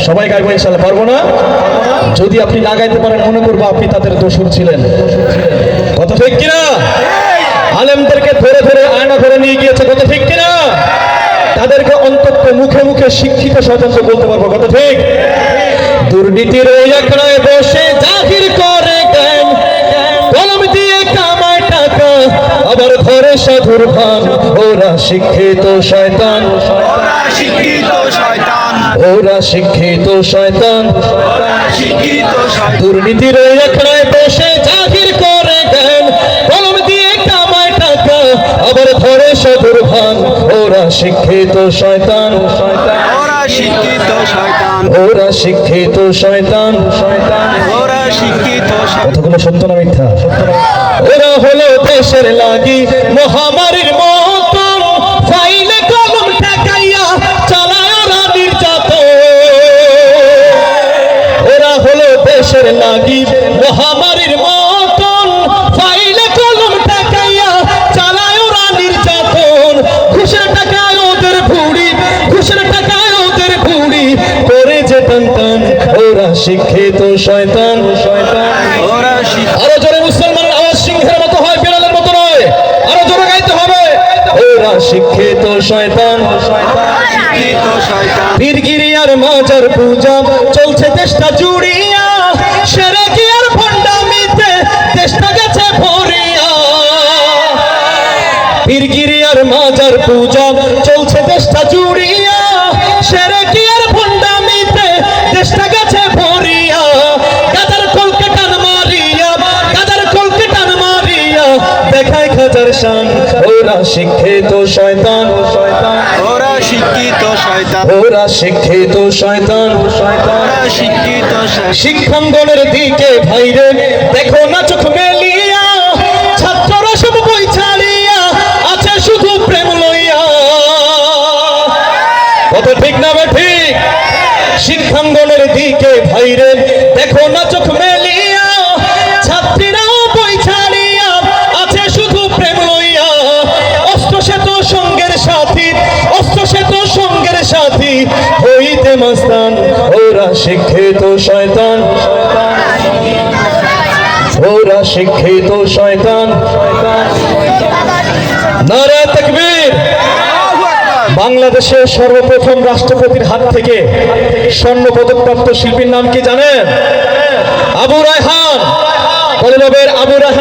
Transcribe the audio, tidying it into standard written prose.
সবাই গাইবো ইনশাআল্লাহ, পারবো না? যদি আপনি না গাইতে পারেন মনে করবো আপনি তাদের দোসর ছিলেন। কথা ঠিক কিনা? আলেমদেরকে ধরে ধরে আয়না করে নিয়ে গিয়েছে, কথা ঠিক কিনা? তাদেরকে অন্তত মুখে মুখে শিক্ষিত স্বতন্ত্র বলতে পারবো, কথা ঠিক? দুর্নীতির ওই একড়ায় বসে জাহির করে জ্ঞান, কলম দিয়ে কামায় টাকা, আবার ঘরে সাধুর ভান। ওরা শিক্ষিত শয়তান, ওরা শিক্ষিত শয়তান, ওরা শিক্ষিত শয়তান। শিক্ষিত শয়তান। দুর্নীতির ওই একড়ায় বসে জাহির করে জ্ঞান, কলম দিয়ে কামায় টাকা, আবার ঘরে সাধুর ভান। ওরা শিক্ষিত শয়তান, ওরা শিক্ষিত শয়তান, ওরা শিক্ষিত শয়তান। ওরা শিক্ষিত শয়তান। কথাগুলো সত্য না মিথ্যা? ওরা হলো দেশের লাগি মহামারীর মতন, ফাইলে কলম ঠেকাইয়া চালায় ওরা নির্যাতন। ওরা হলো দেশের লাগি মহামারীর মতন, ফাইলে কলম ঠেকাইয়া চালায় ওরা নির্যাতন। ঘুষের টাকায় ওদের ভুড়ি, ঘুষের টাকায় ওদের ভুড়ি করে যে টান টান। ওরা শিক্ষিত শয়তান, ওরা শিক্ষিত। আরো জোরে মুসলমানের আওয়াজ সিংহের মতো হয়, বিড়ালের মতো নয়, আরো জোরে গাইতে হবে। ওরা শিক্ষিত শয়তান, শিক্ষিত শয়তান। পীরগিরি আর মাজার পূজা চলছে দেশটা জুড়িয়া, সেরে কি আর ভণ্ডামিতে দেশটা গেছে ভরিয়া। পীরগিরি আর মাজার পূজা চলছে দেশটা জুড়িয়া, সেরে কি আর ভণ্ডামিতে দেশটা গেছে ভরিয়া। গাদার কলকে টান মারিয়া, গাদার কলকে টান মারিয়া দেখায় খাজার শান। ওরা শিক্ষিত শয়তান, ওরা শিক্ষিত শয়তান, ওরা শিক্ষিত শয়তান। ওরা শিক্ষিত শয়তান। শিক্ষাঙ্গনের দিকে ভাইরে দেখো না চোখ মেলিয়া, ছাত্ররা সব বই ছাড়িয়া আছে শুধু প্রেম লইয়া। কত ঠিক না বে ঠিক? শিক্ষাঙ্গনের দিকে ভাইরে দেখো না চোখ মেলিয়া, ছাত্রীরাও বই ছাড়িয়া আছে শুধু প্রেম লইয়া। অস্ত্র সে তো সঙ্গের সাথী, অস্ত্র সে তো সঙ্গের সাথী হইতে মস্তান। ওরা শিক্ষিত শয়তান, ওরা শিক্ষিত শয়তান। নারে তাকবীর! বাংলাদেশের সর্বপ্রথম রাষ্ট্রপতির হাত থেকে স্বর্ণ পদকপ্রাপ্ত শিল্পীর নাম কি জানেন? আবু রায়হান, কলরবের আবু রায়হান।